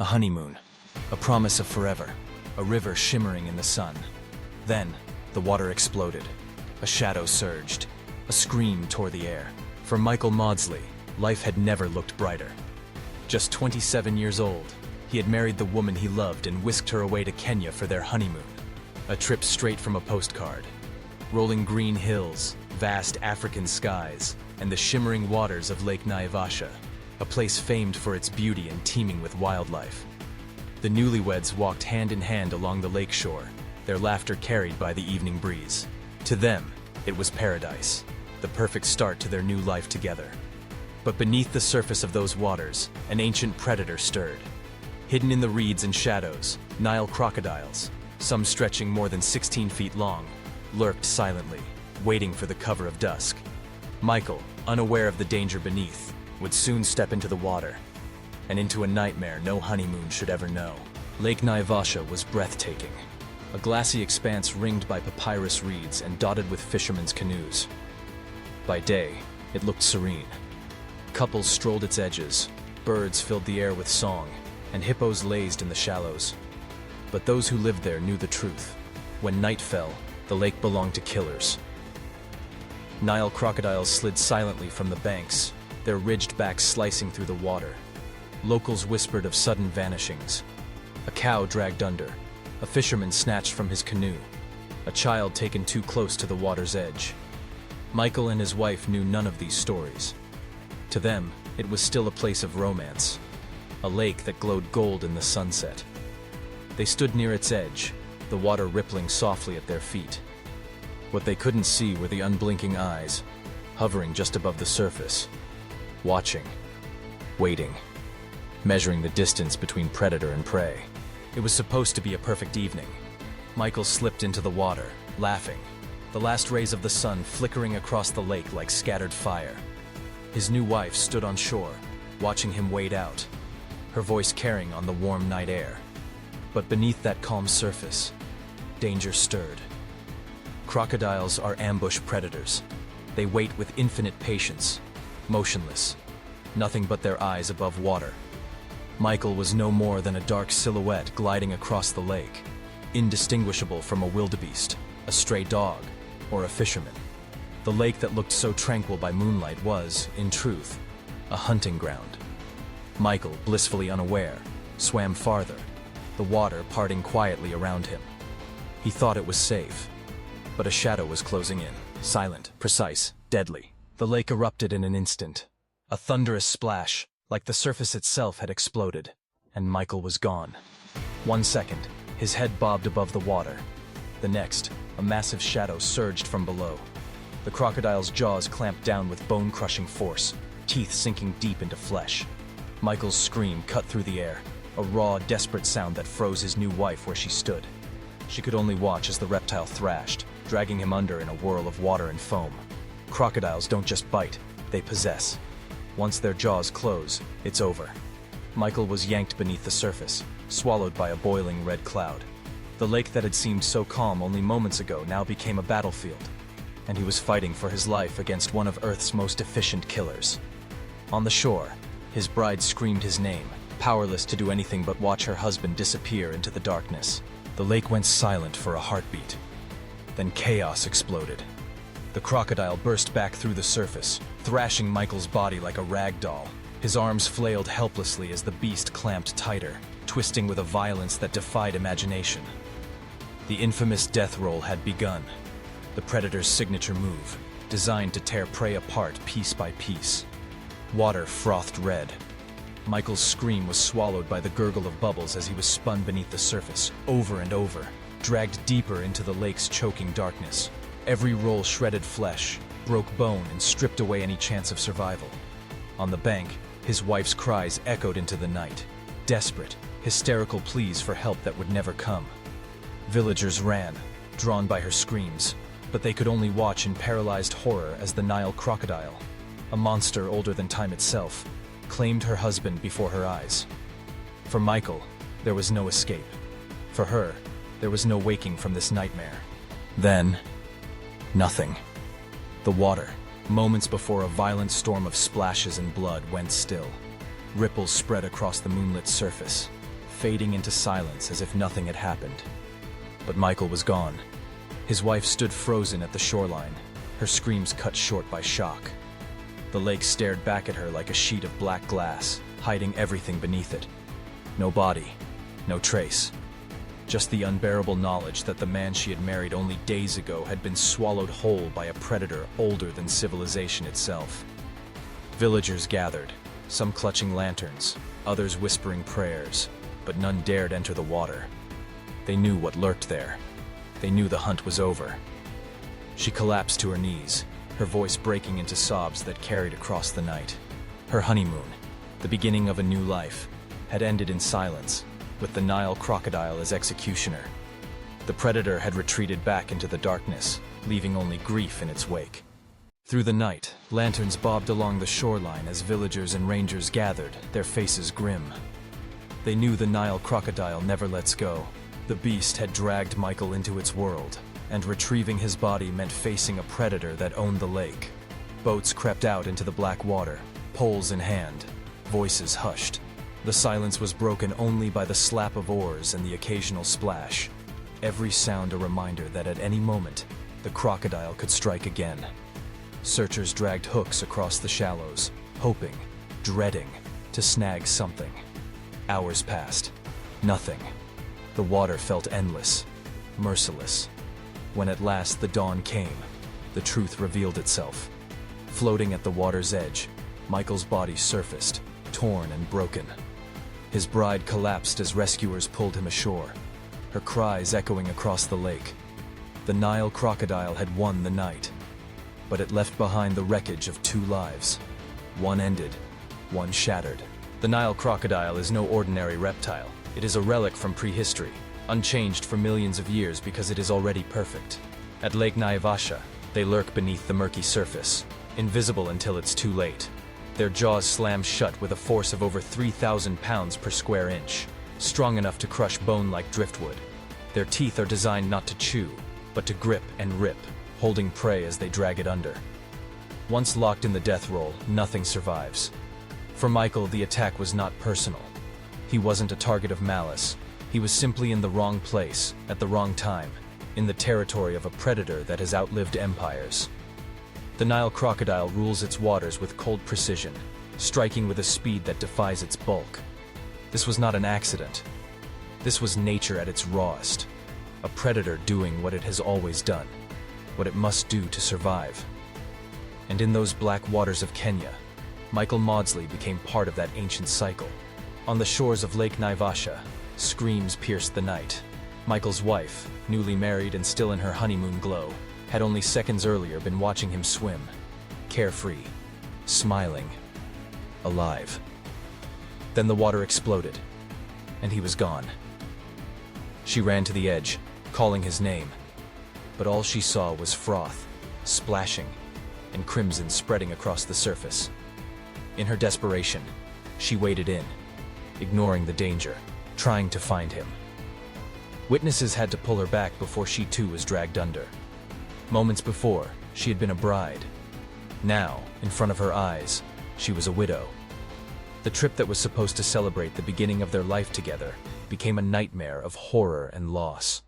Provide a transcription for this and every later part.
A honeymoon, a promise of forever, a river shimmering in the sun. Then, the water exploded. A shadow surged. A scream tore the air. For Michael Maudsley, life had never looked brighter. Just 27 years old, he had married the woman he loved and whisked her away to Kenya for their honeymoon. A trip straight from a postcard. Rolling green hills, vast African skies, and the shimmering waters of Lake Naivasha, a place famed for its beauty and teeming with wildlife. The newlyweds walked hand in hand along the lake shore, their laughter carried by the evening breeze. To them, it was paradise, the perfect start to their new life together. But beneath the surface of those waters, an ancient predator stirred. Hidden in the reeds and shadows, Nile crocodiles, some stretching more than 16 feet long, lurked silently, waiting for the cover of dusk. Michael, unaware of the danger beneath, would soon step into the water, and into a nightmare no honeymoon should ever know. Lake Naivasha was breathtaking, a glassy expanse ringed by papyrus reeds and dotted with fishermen's canoes. By day, it looked serene. Couples strolled its edges, birds filled the air with song, and hippos lazed in the shallows. But those who lived there knew the truth. When night fell, the lake belonged to killers. Nile crocodiles slid silently from the banks, their ridged backs slicing through the water. Locals whispered of sudden vanishings. A cow dragged under, a fisherman snatched from his canoe, a child taken too close to the water's edge. Michael and his wife knew none of these stories. To them, it was still a place of romance, a lake that glowed gold in the sunset. They stood near its edge, the water rippling softly at their feet. What they couldn't see were the unblinking eyes, hovering just above the surface, watching, waiting, measuring the distance between predator and prey. It was supposed to be a perfect evening. Michael slipped into the water, laughing, the last rays of the sun flickering across the lake like scattered fire. His new wife stood on shore, watching him wade out, her voice carrying on the warm night air. But beneath that calm surface, danger stirred. Crocodiles are ambush predators. They wait with infinite patience, motionless, nothing but their eyes above water. Michael was no more than a dark silhouette gliding across the lake, indistinguishable from a wildebeest, a stray dog, or a fisherman. The lake that looked so tranquil by moonlight was, in truth, a hunting ground. Michael, blissfully unaware, swam farther, the water parting quietly around him. He thought it was safe, but a shadow was closing in, silent, precise, deadly. The lake erupted in an instant. A thunderous splash, like the surface itself had exploded, and Michael was gone. 1 second, his head bobbed above the water. The next, a massive shadow surged from below. The crocodile's jaws clamped down with bone-crushing force, teeth sinking deep into flesh. Michael's scream cut through the air, a raw, desperate sound that froze his new wife where she stood. She could only watch as the reptile thrashed, dragging him under in a whirl of water and foam. Crocodiles don't just bite, they possess. Once their jaws close, it's over. Michael was yanked beneath the surface, swallowed by a boiling red cloud. The lake that had seemed so calm only moments ago now became a battlefield, and he was fighting for his life against one of Earth's most efficient killers. On the shore, his bride screamed his name, powerless to do anything but watch her husband disappear into the darkness. The lake went silent for a heartbeat. Then chaos exploded. The crocodile burst back through the surface, thrashing Michael's body like a rag doll. His arms flailed helplessly as the beast clamped tighter, twisting with a violence that defied imagination. The infamous death roll had begun, the predator's signature move, designed to tear prey apart piece by piece. Water frothed red. Michael's scream was swallowed by the gurgle of bubbles as he was spun beneath the surface, over and over, dragged deeper into the lake's choking darkness. Every roll shredded flesh, broke bone, and stripped away any chance of survival. On the bank, his wife's cries echoed into the night, desperate, hysterical pleas for help that would never come. Villagers ran, drawn by her screams, but they could only watch in paralyzed horror as the Nile crocodile, a monster older than time itself, claimed her husband before her eyes. For Michael, there was no escape. For her, there was no waking from this nightmare. Then, nothing. The water, moments before a violent storm of splashes and blood, went still. Ripples spread across the moonlit surface, fading into silence as if nothing had happened. But Michael was gone. His wife stood frozen at the shoreline, her screams cut short by shock. The lake stared back at her like a sheet of black glass, hiding everything beneath it. No body, no trace. Just the unbearable knowledge that the man she had married only days ago had been swallowed whole by a predator older than civilization itself. Villagers gathered, some clutching lanterns, others whispering prayers, but none dared enter the water. They knew what lurked there. They knew the hunt was over. She collapsed to her knees, her voice breaking into sobs that carried across the night. Her honeymoon, the beginning of a new life, had ended in silence, with the Nile crocodile as executioner. The predator had retreated back into the darkness, leaving only grief in its wake. Through the night, lanterns bobbed along the shoreline as villagers and rangers gathered, their faces grim. They knew the Nile crocodile never lets go. The beast had dragged Michael into its world, and retrieving his body meant facing a predator that owned the lake. Boats crept out into the black water, poles in hand, voices hushed. The silence was broken only by the slap of oars and the occasional splash. Every sound a reminder that at any moment, the crocodile could strike again. Searchers dragged hooks across the shallows, hoping, dreading, to snag something. Hours passed. Nothing. The water felt endless, merciless. When at last the dawn came, the truth revealed itself. Floating at the water's edge, Michael's body surfaced, torn and broken. His bride collapsed as rescuers pulled him ashore, her cries echoing across the lake. The Nile crocodile had won the night, but it left behind the wreckage of two lives. One ended, one shattered. The Nile crocodile is no ordinary reptile. It is a relic from prehistory, unchanged for millions of years because it is already perfect. At Lake Naivasha, they lurk beneath the murky surface, invisible until it's too late. Their jaws slam shut with a force of over 3,000 pounds per square inch, strong enough to crush bone like driftwood. Their teeth are designed not to chew, but to grip and rip, holding prey as they drag it under. Once locked in the death roll, nothing survives. For Michael, the attack was not personal. He wasn't a target of malice. He was simply in the wrong place, at the wrong time, in the territory of a predator that has outlived empires. The Nile crocodile rules its waters with cold precision, striking with a speed that defies its bulk. This was not an accident. This was nature at its rawest. A predator doing what it has always done, what it must do to survive. And in those black waters of Kenya, Michael Maudsley became part of that ancient cycle. On the shores of Lake Naivasha, screams pierced the night. Michael's wife, newly married and still in her honeymoon glow, had only seconds earlier been watching him swim, carefree, smiling, alive. Then the water exploded, and he was gone. She ran to the edge, calling his name, but all she saw was froth, splashing, and crimson spreading across the surface. In her desperation, she waded in, ignoring the danger, trying to find him. Witnesses had to pull her back before she too was dragged under. Moments before, she had been a bride. Now, in front of her eyes, she was a widow. The trip that was supposed to celebrate the beginning of their life together became a nightmare of horror and loss.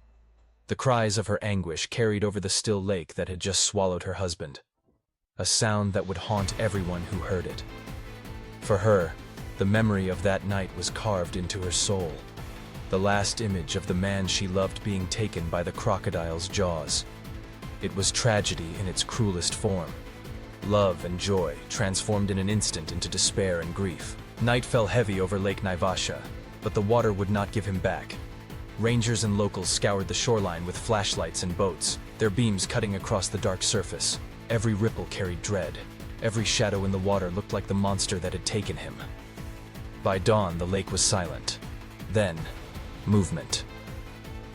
The cries of her anguish carried over the still lake that had just swallowed her husband, a sound that would haunt everyone who heard it. For her, the memory of that night was carved into her soul, the last image of the man she loved being taken by the crocodile's jaws. It was tragedy in its cruelest form. Love and joy transformed in an instant into despair and grief. Night fell heavy over Lake Naivasha, but the water would not give him back. Rangers and locals scoured the shoreline with flashlights and boats, their beams cutting across the dark surface. Every ripple carried dread. Every shadow in the water looked like the monster that had taken him. By dawn, the lake was silent. Then, movement.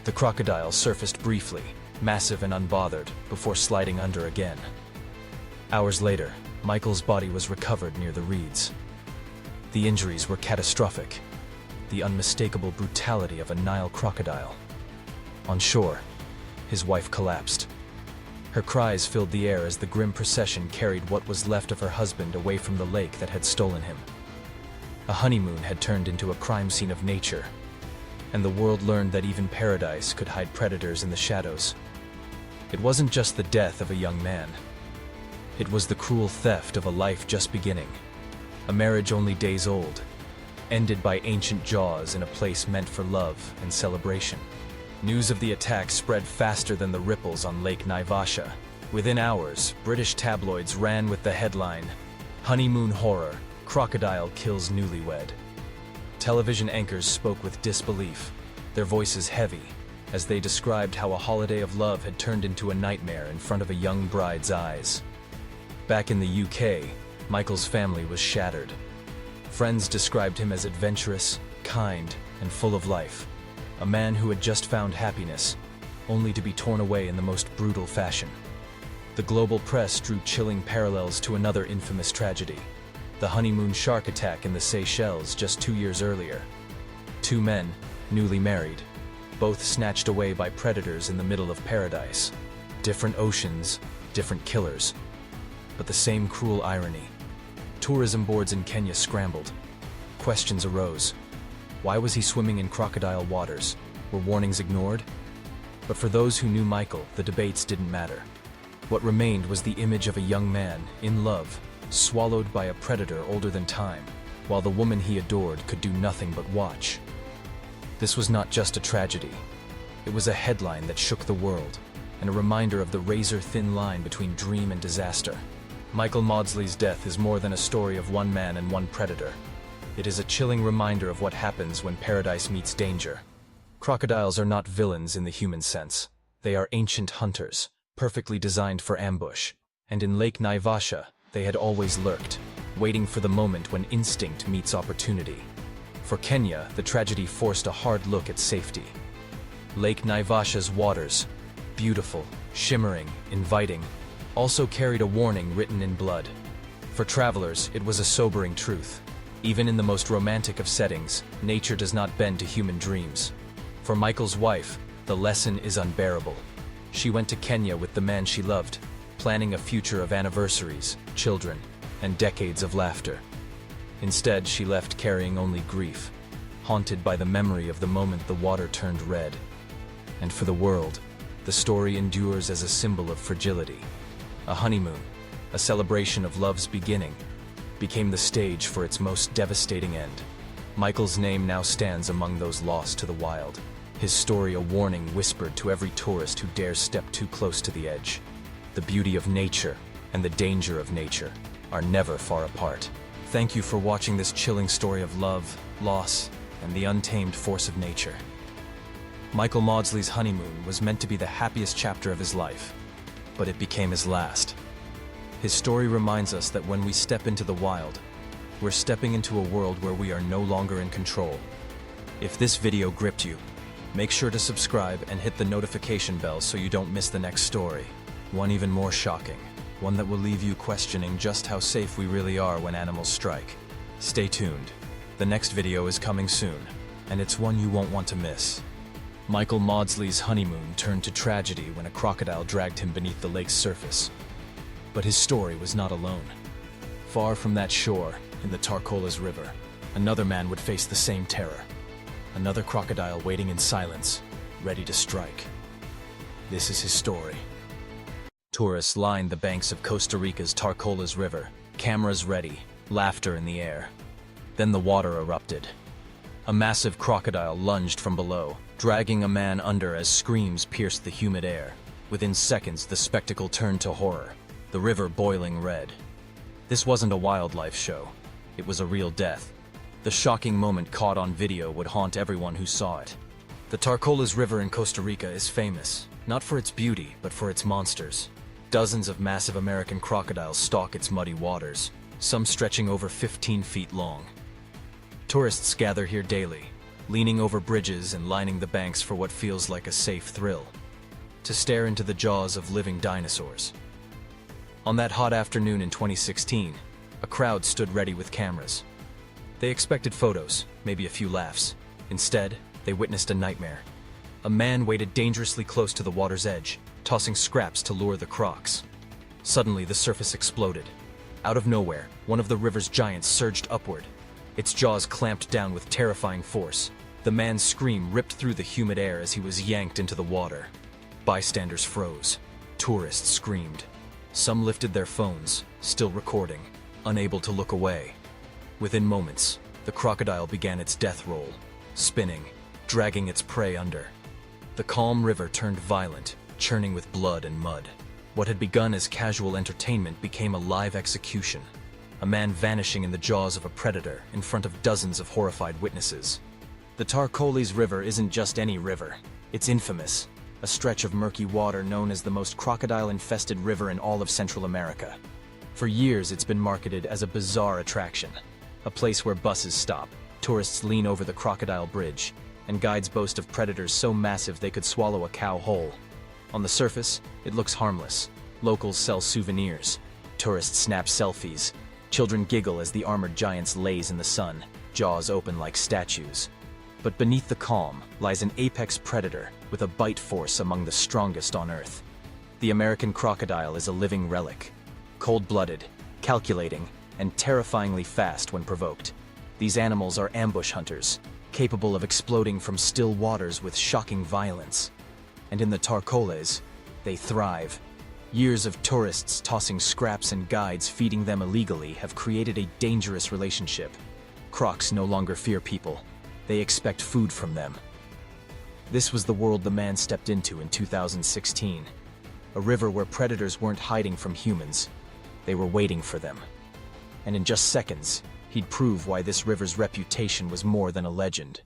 The crocodile surfaced briefly, massive and unbothered, before sliding under again. Hours later, Michael's body was recovered near the reeds. The injuries were catastrophic, the unmistakable brutality of a Nile crocodile. On shore, his wife collapsed. Her cries filled the air as the grim procession carried what was left of her husband away from the lake that had stolen him. A honeymoon had turned into a crime scene of nature, and the world learned that even paradise could hide predators in the shadows. It wasn't just the death of a young man. It was the cruel theft of a life just beginning, a marriage only days old, ended by ancient jaws in a place meant for love and celebration. News of the attack spread faster than the ripples on Lake Naivasha. Within hours, British tabloids ran with the headline, "Honeymoon Horror, Crocodile Kills Newlywed." Television anchors spoke with disbelief, their voices heavy, as they described how a holiday of love had turned into a nightmare in front of a young bride's eyes. Back in the UK, Michael's family was shattered. Friends described him as adventurous, kind, and full of life, a man who had just found happiness, only to be torn away in the most brutal fashion. The global press drew chilling parallels to another infamous tragedy, the honeymoon shark attack in the Seychelles just 2 years earlier. 2 men, newly married, both snatched away by predators in the middle of paradise. Different oceans, different killers, but the same cruel irony. Tourism boards in Kenya scrambled. Questions arose. Why was he swimming in crocodile waters? Were warnings ignored? But for those who knew Michael, the debates didn't matter. What remained was the image of a young man, in love, swallowed by a predator older than time, while the woman he adored could do nothing but watch. This was not just a tragedy. It was a headline that shook the world, and a reminder of the razor-thin line between dream and disaster. Michael Maudsley's death is more than a story of one man and one predator. It is a chilling reminder of what happens when paradise meets danger. Crocodiles are not villains in the human sense. They are ancient hunters, perfectly designed for ambush. And in Lake Naivasha, they had always lurked, waiting for the moment when instinct meets opportunity. For Kenya, the tragedy forced a hard look at safety. Lake Naivasha's waters, beautiful, shimmering, inviting, also carried a warning written in blood. For travelers, it was a sobering truth. Even in the most romantic of settings, nature does not bend to human dreams. For Michael's wife, the lesson is unbearable. She went to Kenya with the man she loved, planning a future of anniversaries, children, and decades of laughter. Instead, she left carrying only grief, haunted by the memory of the moment the water turned red. And for the world, the story endures as a symbol of fragility. A honeymoon, a celebration of love's beginning, became the stage for its most devastating end. Michael's name now stands among those lost to the wild, his story a warning whispered to every tourist who dares step too close to the edge. The beauty of nature and the danger of nature are never far apart. Thank you for watching this chilling story of love, loss, and the untamed force of nature. Michael Maudsley's honeymoon was meant to be the happiest chapter of his life, but it became his last. His story reminds us that when we step into the wild, we're stepping into a world where we are no longer in control. If this video gripped you, make sure to subscribe and hit the notification bell so you don't miss the next story. One even more shocking, one that will leave you questioning just how safe we really are when animals strike. Stay tuned. The next video is coming soon, and it's one you won't want to miss. Michael Maudsley's honeymoon turned to tragedy when a crocodile dragged him beneath the lake's surface. But his story was not alone. Far from that shore, in the Tarcolas River, another man would face the same terror. Another crocodile waiting in silence, ready to strike. This is his story. Tourists lined the banks of Costa Rica's Tarcolas River, cameras ready, laughter in the air. Then the water erupted. A massive crocodile lunged from below, dragging a man under as screams pierced the humid air. Within seconds, the spectacle turned to horror, the river boiling red. This wasn't a wildlife show. It was a real death. The shocking moment caught on video would haunt everyone who saw it. The Tarcolas River in Costa Rica is famous, not for its beauty, but for its monsters. Dozens of massive American crocodiles stalk its muddy waters, some stretching over 15 feet long. Tourists gather here daily, leaning over bridges and lining the banks for what feels like a safe thrill, to stare into the jaws of living dinosaurs. On that hot afternoon in 2016, a crowd stood ready with cameras. They expected photos, maybe a few laughs. Instead, they witnessed a nightmare. A man waited dangerously close to the water's edge, tossing scraps to lure the crocs. Suddenly, the surface exploded. Out of nowhere, one of the river's giants surged upward. Its jaws clamped down with terrifying force, The man's scream ripped through the humid air as he was yanked into the water. Bystanders froze. Tourists screamed. Some lifted their phones, still recording, unable to look away. Within moments, the crocodile began its death roll, spinning, dragging its prey under. The calm river turned violent, churning with blood and mud. What had begun as casual entertainment became a live execution. A man vanishing in the jaws of a predator in front of dozens of horrified witnesses. The Tarcoles River isn't just any river. It's infamous, a stretch of murky water known as the most crocodile-infested river in all of Central America. For years, it's been marketed as a bizarre attraction, a place where buses stop, tourists lean over the crocodile bridge, and guides boast of predators so massive they could swallow a cow whole. On the surface, it looks harmless. Locals sell souvenirs. Tourists snap selfies. Children giggle as the armored giants laze in the sun, jaws open like statues. But beneath the calm lies an apex predator with a bite force among the strongest on Earth. The American crocodile is a living relic. Cold-blooded, calculating, and terrifyingly fast when provoked. These animals are ambush hunters, capable of exploding from still waters with shocking violence. And in the Tarcoles, they thrive. Years of tourists tossing scraps and guides feeding them illegally have created a dangerous relationship. Crocs no longer fear people. They expect food from them. This was the world the man stepped into in 2016. A river where predators weren't hiding from humans. They were waiting for them. And in just seconds, he'd prove why this river's reputation was more than a legend.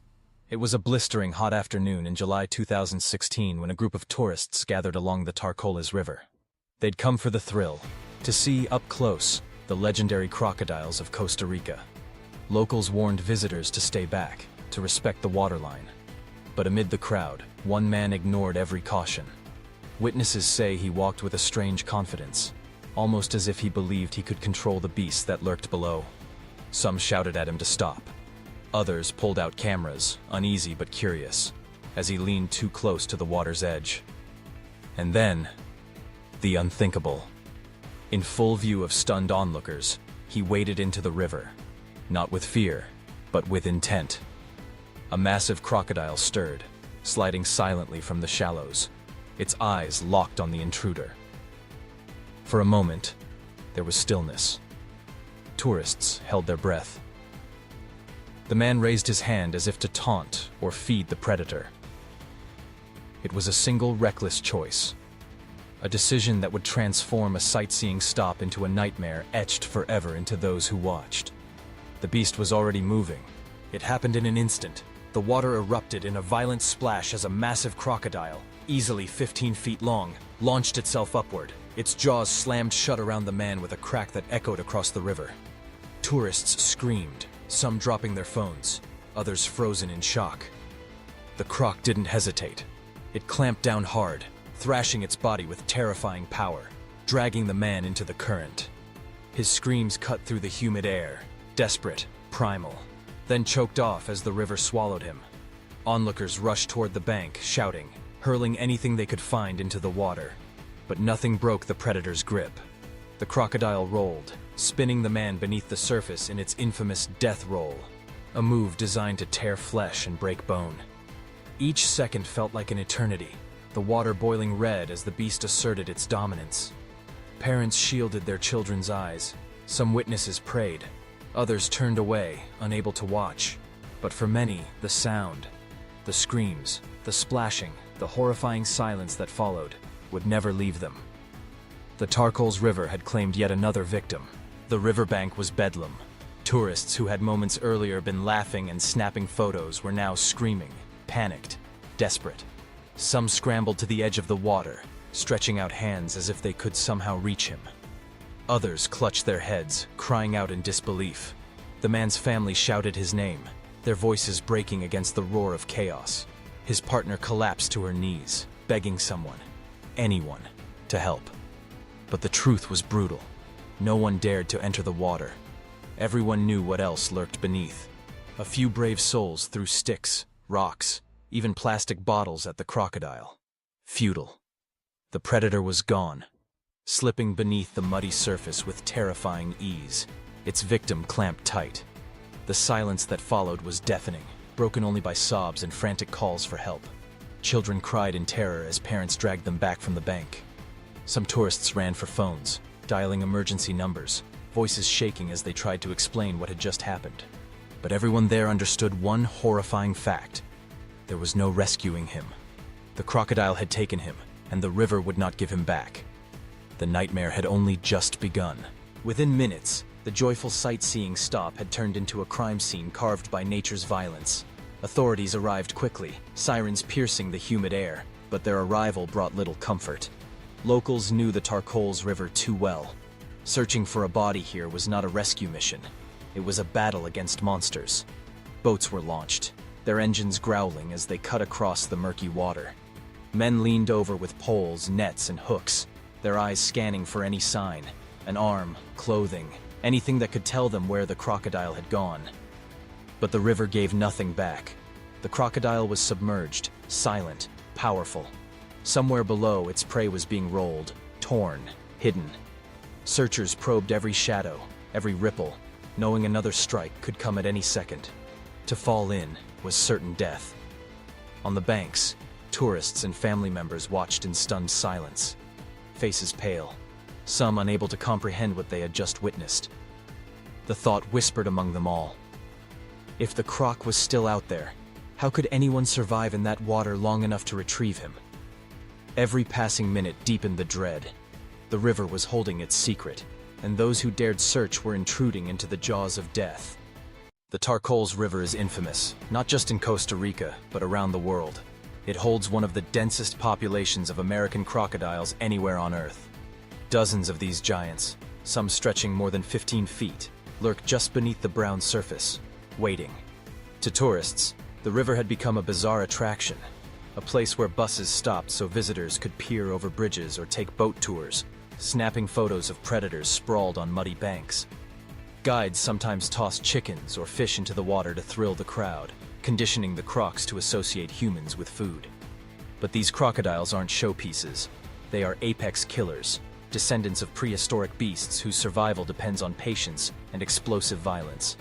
It was a blistering hot afternoon in July 2016 when a group of tourists gathered along the Tarcoles River. They'd come for the thrill, to see up close the legendary crocodiles of Costa Rica. Locals warned visitors to stay back, to respect the waterline. But amid the crowd, one man ignored every caution. Witnesses say he walked with a strange confidence, almost as if he believed he could control the beast that lurked below. Some shouted at him to stop. Others pulled out cameras, uneasy but curious, as he leaned too close to the water's edge. And then, the unthinkable. In full view of stunned onlookers, he waded into the river, not with fear, but with intent. A massive crocodile stirred, sliding silently from the shallows, its eyes locked on the intruder. For a moment, there was stillness. Tourists held their breath. The man raised his hand as if to taunt or feed the predator. It was a single reckless choice. A decision that would transform a sightseeing stop into a nightmare etched forever into those who watched. The beast was already moving. It happened in an instant. The water erupted in a violent splash as a massive crocodile, easily 15 feet long, launched itself upward. Its jaws slammed shut around the man with a crack that echoed across the river. Tourists screamed, some dropping their phones, others frozen in shock. The croc didn't hesitate. It clamped down hard, thrashing its body with terrifying power, dragging the man into the current. His screams cut through the humid air, desperate, primal, then choked off as the river swallowed him. Onlookers rushed toward the bank, shouting, hurling anything they could find into the water. But nothing broke the predator's grip. The crocodile rolled, spinning the man beneath the surface in its infamous death roll, a move designed to tear flesh and break bone. Each second felt like an eternity, the water boiling red as the beast asserted its dominance. Parents shielded their children's eyes. Some witnesses prayed. Others turned away, unable to watch. But for many, the sound, the screams, the splashing, the horrifying silence that followed would never leave them. The Tarcoles River had claimed yet another victim. The riverbank was bedlam. Tourists who had moments earlier been laughing and snapping photos were now screaming, panicked, desperate. Some scrambled to the edge of the water, stretching out hands as if they could somehow reach him. Others clutched their heads, crying out in disbelief. The man's family shouted his name, their voices breaking against the roar of chaos. His partner collapsed to her knees, begging someone, anyone, to help. But the truth was brutal. No one dared to enter the water. Everyone knew what else lurked beneath. A few brave souls threw sticks, rocks, even plastic bottles at the crocodile. Futile. The predator was gone, slipping beneath the muddy surface with terrifying ease, its victim clamped tight. The silence that followed was deafening. broken only by sobs and frantic calls for help. Children cried in terror as parents dragged them back from the bank. Some tourists ran for phones, dialing emergency numbers, voices shaking as they tried to explain what had just happened. But everyone there understood one horrifying fact. There was no rescuing him. The crocodile had taken him, and the river would not give him back. The nightmare had only just begun. Within minutes, the joyful sightseeing stop had turned into a crime scene carved by nature's violence. Authorities arrived quickly, sirens piercing the humid air, but their arrival brought little comfort. Locals knew the Tarcoles River too well. Searching for a body here was not a rescue mission. It was a battle against monsters. Boats were launched, their engines growling as they cut across the murky water. Men leaned over with poles, nets, and hooks, their eyes scanning for any sign, an arm, clothing, anything that could tell them where the crocodile had gone. But the river gave nothing back. The crocodile was submerged, silent, powerful. Somewhere below, its prey was being rolled, torn, hidden. Searchers probed every shadow, every ripple, knowing another strike could come at any second. To fall in was certain death. On the banks, tourists and family members watched in stunned silence, faces pale, some unable to comprehend what they had just witnessed. The thought whispered among them all. If the croc was still out there, how could anyone survive in that water long enough to retrieve him? Every passing minute deepened the dread. The river was holding its secret, and those who dared search were intruding into the jaws of death. The Tarcoles River is infamous, not just in Costa Rica, but around the world. It holds one of the densest populations of American crocodiles anywhere on Earth. Dozens of these giants, some stretching more than 15 feet, lurk just beneath the brown surface, waiting. To tourists, the river had become a bizarre attraction, a place where buses stopped so visitors could peer over bridges or take boat tours, snapping photos of predators sprawled on muddy banks. Guides sometimes tossed chickens or fish into the water to thrill the crowd, conditioning the crocs to associate humans with food. But these crocodiles aren't showpieces. They are apex killers, descendants of prehistoric beasts whose survival depends on patience and explosive violence.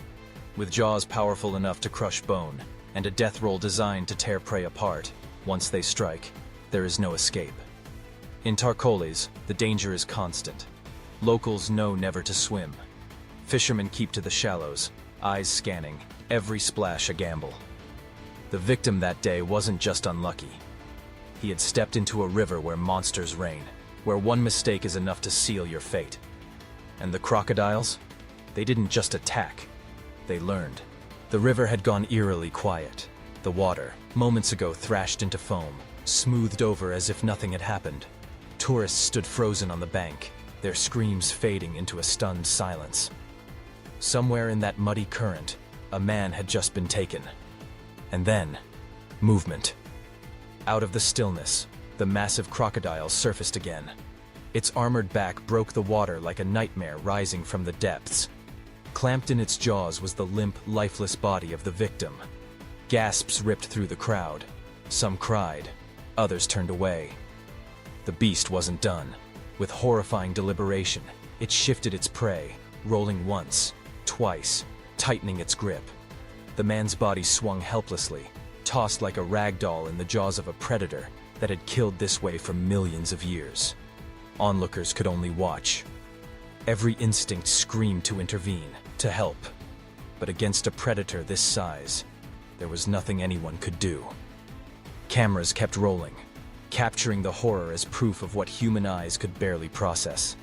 With jaws powerful enough to crush bone, and a death roll designed to tear prey apart, once they strike, there is no escape. In Tarcoles, the danger is constant. Locals know never to swim. Fishermen keep to the shallows, eyes scanning, every splash a gamble. The victim that day wasn't just unlucky. He had stepped into a river where monsters reign, where one mistake is enough to seal your fate. And the crocodiles? They didn't just attack. They learned. The river had gone eerily quiet. The water, moments ago thrashed into foam, smoothed over as if nothing had happened. Tourists stood frozen on the bank, their screams fading into a stunned silence. Somewhere in that muddy current, a man had just been taken. And then, movement. Out of the stillness, the massive crocodile surfaced again. Its armored back broke the water like a nightmare rising from the depths. Clamped in its jaws was the limp, lifeless body of the victim. Gasps ripped through the crowd. Some cried, others turned away. The beast wasn't done. With horrifying deliberation, it shifted its prey, rolling once, twice, tightening its grip. The man's body swung helplessly, tossed like a rag doll in the jaws of a predator that had killed this way for millions of years. Onlookers could only watch. Every instinct screamed to intervene, to help. But against a predator this size, there was nothing anyone could do. Cameras kept rolling, capturing the horror as proof of what human eyes could barely process.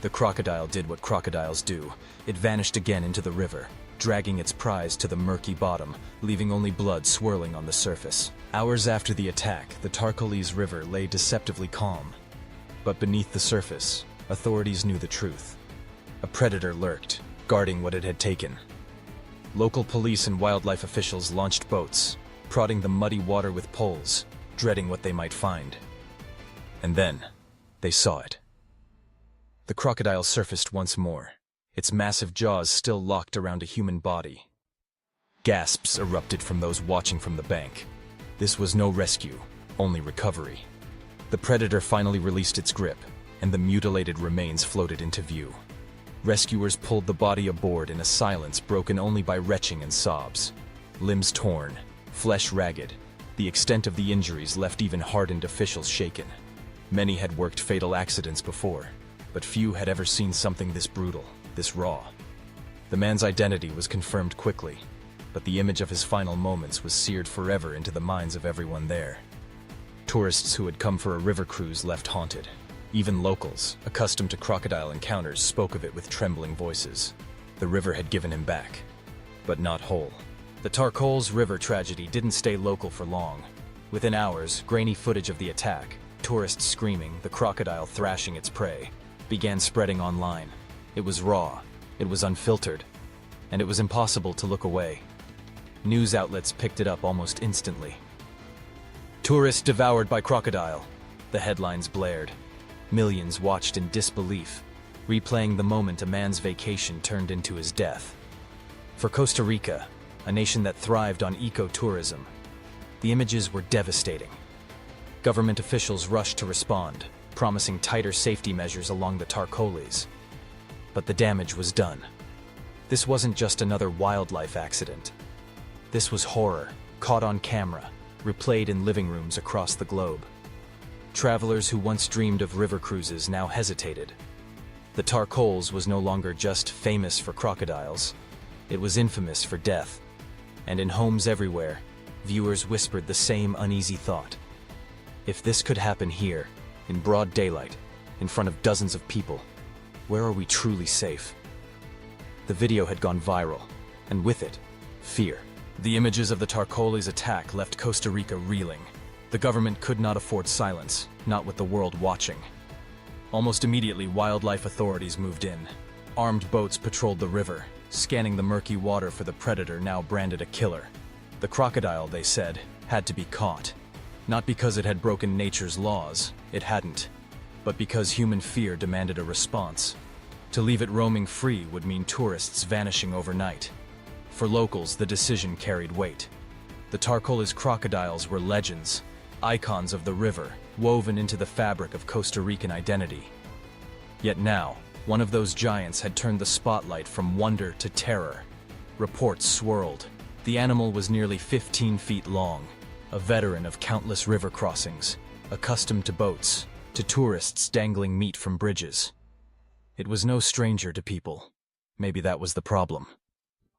The crocodile did what crocodiles do. It vanished again into the river, dragging its prize to the murky bottom, leaving only blood swirling on the surface. Hours after the attack, the Tarcoles River lay deceptively calm. But beneath the surface, authorities knew the truth. A predator lurked, guarding what it had taken. Local police and wildlife officials launched boats, prodding the muddy water with poles, dreading what they might find. And then, they saw it. The crocodile surfaced once more, its massive jaws still locked around a human body. Gasps erupted from those watching from the bank. This was no rescue, only recovery. The predator finally released its grip, and the mutilated remains floated into view. Rescuers pulled the body aboard in a silence broken only by retching and sobs. Limbs torn, flesh ragged. The extent of the injuries left even hardened officials shaken. Many had worked fatal accidents before, but few had ever seen something this brutal, this raw. The man's identity was confirmed quickly, but the image of his final moments was seared forever into the minds of everyone there. Tourists who had come for a river cruise left haunted. Even locals, accustomed to crocodile encounters, spoke of it with trembling voices. The river had given him back, but not whole. The Tarcoles River tragedy didn't stay local for long. Within hours, grainy footage of the attack, tourists screaming, the crocodile thrashing its prey, began spreading online. It was raw, it was unfiltered, and it was impossible to look away. News outlets picked it up almost instantly. "Tourist devoured by crocodile," the headlines blared. Millions watched in disbelief, replaying the moment a man's vacation turned into his death. For Costa Rica, a nation that thrived on ecotourism, the images were devastating. Government officials rushed to respond, promising tighter safety measures along the Tarcoles. But the damage was done. This wasn't just another wildlife accident. This was horror, caught on camera, replayed in living rooms across the globe. Travelers who once dreamed of river cruises now hesitated. The Tarcoles was no longer just famous for crocodiles, it was infamous for death. And in homes everywhere, viewers whispered the same uneasy thought. If this could happen here, in broad daylight, in front of dozens of people, where are we truly safe? The video had gone viral, and with it, fear. The images of the Tarcoles attack left Costa Rica reeling. The government could not afford silence, not with the world watching. Almost immediately, wildlife authorities moved in. Armed boats patrolled the river, scanning the murky water for the predator now branded a killer. The crocodile, they said, had to be caught. Not because it had broken nature's laws, it hadn't, but because human fear demanded a response. To leave it roaming free would mean tourists vanishing overnight. For locals, the decision carried weight. The Tarcoles crocodiles were legends, icons of the river, woven into the fabric of Costa Rican identity. Yet now, one of those giants had turned the spotlight from wonder to terror. Reports swirled. The animal was nearly 15 feet long, a veteran of countless river crossings, accustomed to boats, to tourists dangling meat from bridges. It was no stranger to people. Maybe that was the problem.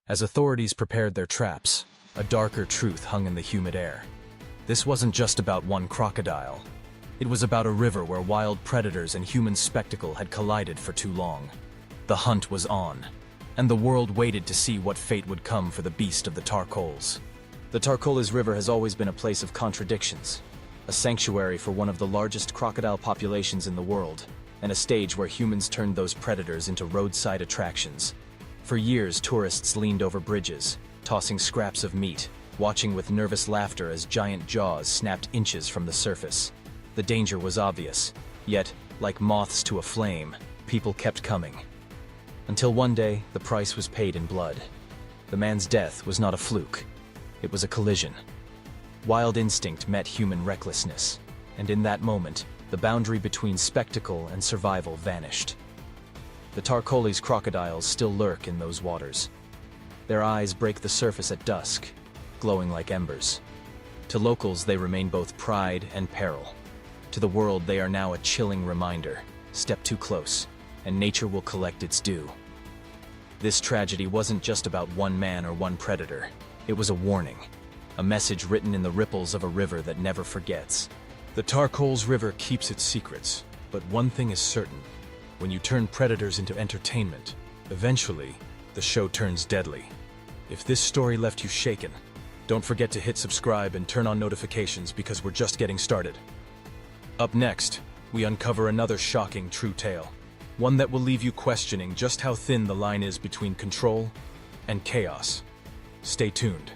As authorities prepared their traps, a darker truth hung in the humid air. This wasn't just about one crocodile. It was about a river where wild predators and human spectacle had collided for too long. The hunt was on, and the world waited to see what fate would come for the beast of the Tarcoles. The Tarcoles River has always been a place of contradictions, a sanctuary for one of the largest crocodile populations in the world, and a stage where humans turned those predators into roadside attractions. For years, tourists leaned over bridges, tossing scraps of meat, watching with nervous laughter as giant jaws snapped inches from the surface. The danger was obvious, yet, like moths to a flame, people kept coming. Until one day, the price was paid in blood. The man's death was not a fluke. It was a collision. Wild instinct met human recklessness, and in that moment, the boundary between spectacle and survival vanished. The Tarcoles crocodiles still lurk in those waters. Their eyes break the surface at dusk, glowing like embers. To locals, they remain both pride and peril. To the world, they are now a chilling reminder. Step too close, and nature will collect its due. This tragedy wasn't just about one man or one predator. It was a warning, a message written in the ripples of a river that never forgets. The Tarcoles River keeps its secrets, but one thing is certain. When you turn predators into entertainment, eventually, the show turns deadly. If this story left you shaken, don't forget to hit subscribe and turn on notifications because we're just getting started. Up next, we uncover another shocking true tale, one that will leave you questioning just how thin the line is between control and chaos. Stay tuned.